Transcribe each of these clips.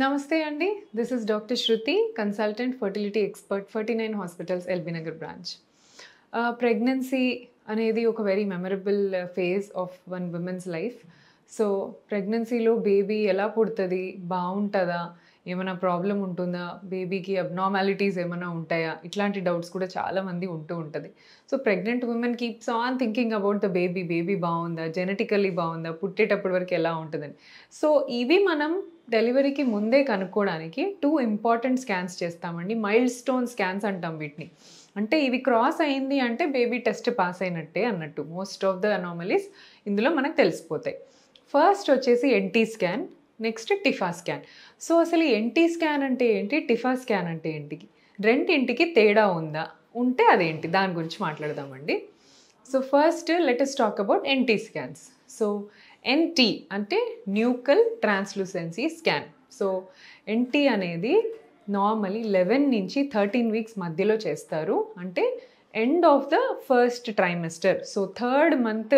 Namaste Andy, this is Dr. Shruti, consultant fertility expert, 49 Hospitals, LB Nagar branch. Pregnancy అనేది ఒక very memorable phase of one women's life. So ప్రెగ్నెన్సీలో baby ఎలా పుడుతుంది, బాగుంటుందా, ఏమైనా problem ఉంటుందా, బేబీకి అబ్నార్మాలిటీస్ ఏమైనా ఉంటాయా, ఇట్లాంటి డౌట్స్ కూడా చాలామంది ఉంటుంది. So pregnant women keeps on thinking about the baby బాగుందా, జెనెటికల్లీ బాగుందా, పుట్టేటప్పటి వరకు ఎలా ఉంటుందని. సో ఇవి మనం డెలివరీకి ముందే కనుక్కోవడానికి 2 ఇంపార్టెంట్ స్కాన్స్ చేస్తామండి. మైల్డ్ స్టోన్ స్కాన్స్ అంటాం వీటిని. అంటే ఇవి క్రాస్ అయింది అంటే బేబీ టెస్ట్ పాస్ అయినట్టే అన్నట్టు. మోస్ట్ ఆఫ్ ద అనామలీస్ ఇందులో మనకు తెలిసిపోతాయి. ఫస్ట్ వచ్చేసి NT scan, next TIFFA scan. So అసలు ఎన్టీ స్కాన్ అంటే ఏంటి, టిఫా స్కాన్ అంటే ఏంటి, రెండింటికి తేడా ఉందా, ఉంటే అదేంటి, దాని గురించి మాట్లాడదామండి. So first let us talk about NT scans. So NT అంటే nuchal translucency scan. So NT అనేది నార్మలీ 11 నుంచి 13 వీక్స్ మధ్యలో చేస్తారు. అంటే end of the first trimester. So 3rd month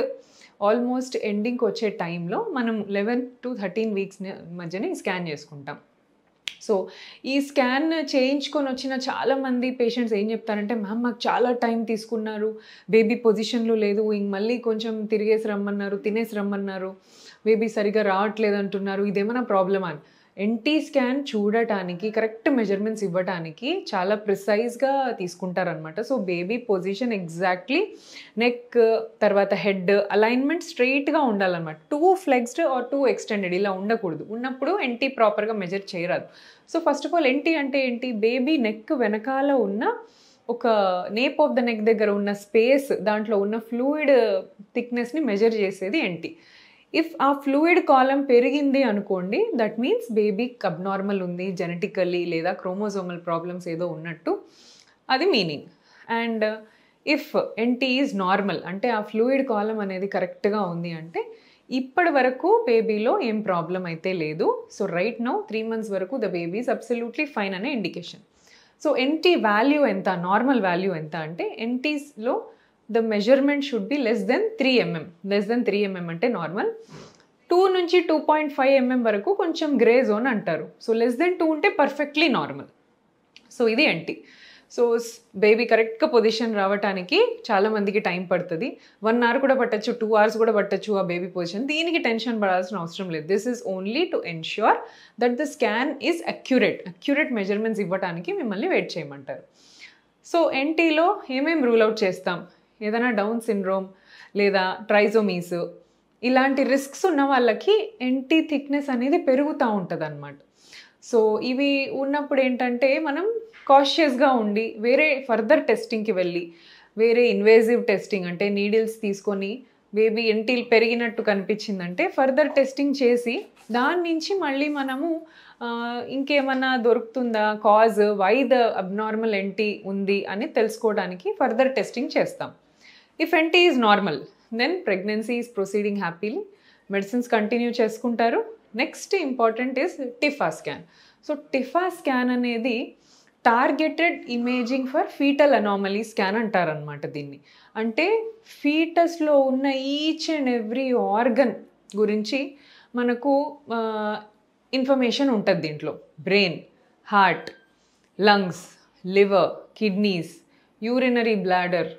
almost ఎండింగ్కి వచ్చే టైంలో మనం 11 to 13 వీక్స్ మధ్యనే స్కాన్ చేసుకుంటాం. సో ఈ స్కాన్ చేయించుకొని వచ్చిన చాలామంది పేషెంట్స్ ఏం చెప్తారంటే, మ్యామ్ మాకు చాలా టైం తీసుకున్నారు, బేబీ పొజిషన్లో లేదు, ఇంక మళ్ళీ కొంచెం తిరిగేసి రమ్మన్నారు, తినేసి రమ్మన్నారు, బేబీ సరిగా రావట్లేదు అంటున్నారు, ఇదేమైనా ప్రాబ్లమా అని. ఎన్టీ స్కాన్ చూడటానికి, కరెక్ట్ మెజర్మెంట్స్ ఇవ్వడానికి చాలా ప్రిసైజ్గా తీసుకుంటారనమాట. So baby position exactly, neck తర్వాత హెడ్ అలైన్మెంట్ స్ట్రెయిట్గా ఉండాలన్నమాట. 2 ఫ్లెక్స్డ్ ఆర్ 2 ఎక్స్టెండెడ్ ఇలా ఉండకూడదు. ఉన్నప్పుడు ఎన్టీ ప్రాపర్గా మెజర్ చేయరాదు. So first of all NT అంటే ఏంటి, బేబీ నెక్ వెనకాల ఉన్న ఒక నేప్ ఆఫ్ ద నెక్ దగ్గర ఉన్న స్పేస్, దాంట్లో ఉన్న ఫ్లూయిడ్ థిక్నెస్ని మెజర్ చేసేది ఎన్టీ. ఇఫ్ ఆ ఫ్లూయిడ్ కాలం పెరిగింది అనుకోండి, దట్ మీన్స్ బేబీకి అబ్నార్మల్ ఉంది, జెనెటికల్లీ లేదా క్రోమోజోమల్ ప్రాబ్లమ్స్ ఏదో ఉన్నట్టు అది meaning. And if NT is normal అంటే ఆ ఫ్లూయిడ్ కాలం అనేది కరెక్ట్గా ఉంది అంటే ఇప్పటి వరకు బేబీలో ఏం ప్రాబ్లం అయితే లేదు. సో రైట్ నౌ 3 months వరకు the baby is absolutely fine అనే ఇండికేషన్. సో ఎన్టీ వాల్యూ ఎంత, నార్మల్ వాల్యూ ఎంత అంటే ఎన్టీస్లో the measurement should be less than 3 mm. Less than 3 mm అంటే నార్మల్. 2 నుంచి 2.5 mm వరకు కొంచెం గ్రే జోన్ అంటారు. సో లెస్ దెన్ 2 ఉంటే పర్ఫెక్ట్లీ నార్మల్. సో ఇది ఎన్టీ. సో బేబీ కరెక్ట్గా పొజిషన్ రావడానికి చాలామందికి టైం పడుతుంది. 1 hour కూడా పట్టచ్చు, 2 hours కూడా పట్టచ్చు ఆ బేబీ పొజిషన్. దీనికి టెన్షన్ పడాల్సిన అవసరం లేదు. This is only to ensure that the scan is accurate measurements ఇవ్వడానికి మిమ్మల్ని వెయిట్ చేయమంటారు. సో ఎన్టీలో ఏమేమి రూల్ అవుట్ చేస్తాం, ఏదైనా డౌన్ సిండ్రోమ్ లేదా ట్రైజోమీస్ ఇలాంటి రిస్క్స్ ఉన్న వాళ్ళకి ఎన్టీ థిక్నెస్ అనేది పెరుగుతూ ఉంటుంది అన్నమాట. సో ఇవి ఉన్నప్పుడు ఏంటంటే మనం కాషియస్గా ఉండి వేరే ఫర్దర్ టెస్టింగ్కి వెళ్ళి, వేరే ఇన్వేజివ్ టెస్టింగ్ అంటే నీడిల్స్ తీసుకొని బేబీ ఎన్టీ పెరిగినట్టు కనిపించిందంటే ఫర్దర్ టెస్టింగ్ చేసి దాని నుంచి మళ్ళీ మనము ఇంకేమన్నా దొరుకుతుందా, cause why the abnormal NT ఉంది అని తెలుసుకోవడానికి ఫర్దర్ టెస్టింగ్ చేస్తాం. If NT is normal then pregnancy is proceeding happily, medicines continue చేసుకుంటారు. Next important is TIFFA scan. So TIFFA scan అనేది targeted imaging for fetal anomaly scan అంటారనమాట దీన్ని. అంటే ఫీటస్లో ఉన్న ఈచ్ అండ్ ఎవ్రీ ఆర్గన్ గురించి మనకు information ఉంటుంది దీంట్లో. Brain, heart, lungs, liver, kidneys, urinary bladder,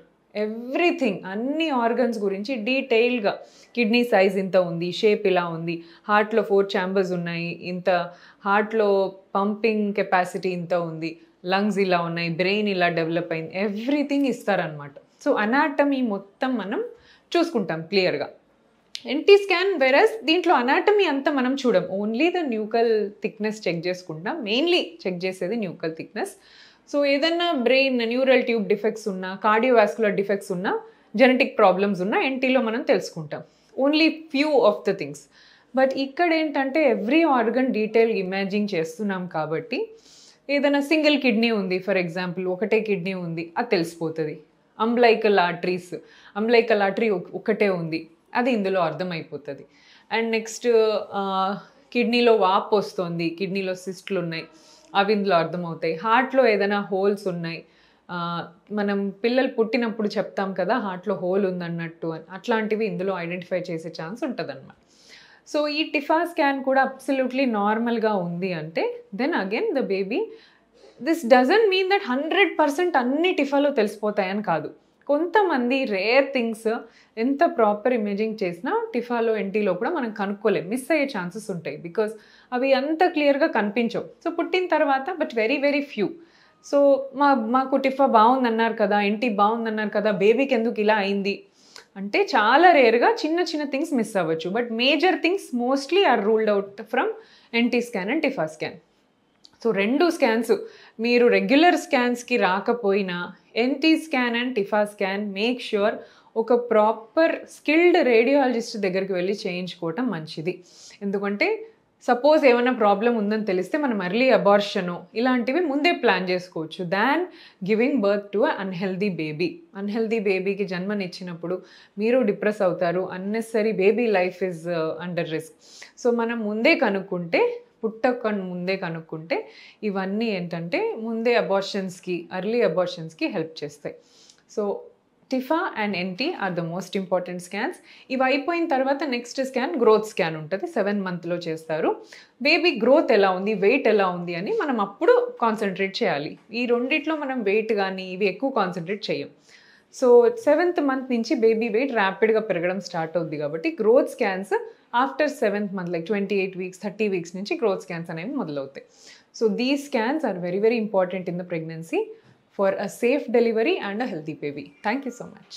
everything, అన్ని ఆర్గన్స్ గురించి డీటెయిల్గా, కిడ్నీ సైజ్ ఇంత ఉంది, షేప్ ఇలా ఉంది, హార్ట్లో 4 chambers ఉన్నాయి, ఇంత హార్ట్లో పంపింగ్ కెపాసిటీ ఇంత ఉంది, లంగ్స్ ఇలా ఉన్నాయి, బ్రెయిన్ ఇలా డెవలప్ అయింది, ఎవ్రీథింగ్ ఇస్తారనమాట. సో అనాటమీ మొత్తం మనం చూసుకుంటాం క్లియర్గా. ఎన్టీ స్కాన్ వెరస్ దీంట్లో అనాటమీ అంతా మనం చూడం, only the nuchal thickness check చేసుకుంటాం. మెయిన్లీ చెక్ చేసేది న్యూకల్ థిక్నెస్. సో ఏదన్నా బ్రెయిన్ న్యూరల్ ట్యూబ్ డిఫెక్ట్స్ ఉన్నా, కార్డియోవాస్కులర్ డిఫెక్ట్స్ ఉన్నా, జెనెటిక్ ప్రాబ్లమ్స్ ఉన్నా ఎన్టీలో మనం తెలుసుకుంటాం. Only few of the things. But ఇక్కడ ఏంటంటే ఎవ్రీ ఆర్గన్ డీటెయిల్ ఇమేజింగ్ చేస్తున్నాం కాబట్టి ఏదైనా సింగిల్ కిడ్నీ ఉంది, ఫర్ ఎగ్జాంపుల్ ఒకటే కిడ్నీ ఉంది, అది తెలిసిపోతుంది. అంబ్లైకల్ ఆర్టరీ ఒకటే ఉంది, అది ఇందులో అర్థమైపోతుంది. అండ్ నెక్స్ట్ కిడ్నీలో వాపు వస్తుంది, కిడ్నీలో సిస్ట్లు ఉన్నాయి, అవి ఇందులో అర్థమవుతాయి. హార్ట్లో ఏదైనా హోల్స్ ఉన్నాయి, మనం పిల్లలు పుట్టినప్పుడు చెప్తాం కదా హార్ట్లో హోల్ ఉందన్నట్టు అని, అట్లాంటివి ఇందులో ఐడెంటిఫై చేసే ఛాన్స్ ఉంటుంది అన్నమాట. సో ఈ టిఫా స్కాన్ కూడా అబ్సల్యూట్లీ నార్మల్గా ఉంది అంటే then again the baby, this doesn't mean that 100% అన్ని టిఫాలో తెలిసిపోతాయని కాదు. కొంతమంది రేర్ థింగ్స్ ఎంత ప్రాపర్ ఇమేజింగ్ చేసినా టిఫాలో ఎన్టీలో కూడా మనం కనుక్కోలేం, మిస్ అయ్యే ఛాన్సెస్ ఉంటాయి బికాస్ అవి అంత క్లియర్గా కనిపించవు. సో పుట్టిన తర్వాత but very very few. So మాకు టిఫా బాగుందన్నారు కదా, ఎన్టీ బాగుందన్నారు కదా, బేబీకి ఎందుకు ఇలా అయింది అంటే చాలా రేర్గా చిన్న చిన్న థింగ్స్ మిస్ అవ్వచ్చు. But major things mostly are ruled out from NT scan and TIFFA scan. So 2 scans మీరు రెగ్యులర్ స్కాన్స్కి రాకపోయినా NT scan and TIFFA scan make sure ఒక ప్రాపర్ స్కిల్డ్ రేడియాలజిస్ట్ దగ్గరికి వెళ్ళి చేయించుకోవటం మంచిది. ఎందుకంటే సపోజ్ ఏమైనా ప్రాబ్లం ఉందని తెలిస్తే మనం ఎర్లీ అబార్షను ఇలాంటివి ముందే ప్లాన్ చేసుకోవచ్చు than giving birth to unhealthy baby. Unhealthy బేబీకి జన్మనిచ్చినప్పుడు మీరు డిప్రెస్ అవుతారు, unnecessary baby life is under risk. So మనం ముందే కనుక్కుంటే, పుట్టక ముందే కనుక్కుంటే ఇవన్నీ ఏంటంటే ముందే అబార్షన్స్కి, ఎర్లీ అబార్షన్స్కి హెల్ప్ చేస్తాయి. So TIFFA and NT are the most important scans. ఇవి అయిపోయిన తర్వాత నెక్స్ట్ స్కాన్ గ్రోత్ స్కాన్ ఉంటుంది, 7 monthsలో చేస్తారు. బేబీ గ్రోత్ ఎలా ఉంది, వెయిట్ ఎలా ఉంది అని మనం అప్పుడు కాన్సన్ట్రేట్ చేయాలి. ఈ రెండిట్లో మనం వెయిట్ కానీ ఇవి ఎక్కువ కాన్సన్ట్రేట్ చేయం. సో 7th month నుంచి బేబీ వెయిట్ ర్యాపిడ్గా పెరగడం స్టార్ట్ అవుద్ది కాబట్టి growth scans after 7th month like 28 weeks 30 weeks నుంచి గ్రోత్ స్కాన్స్ అనేవి మొదలవుతాయి. So these scans are very very important in the pregnancy for a safe delivery and a healthy baby. Thank you so much.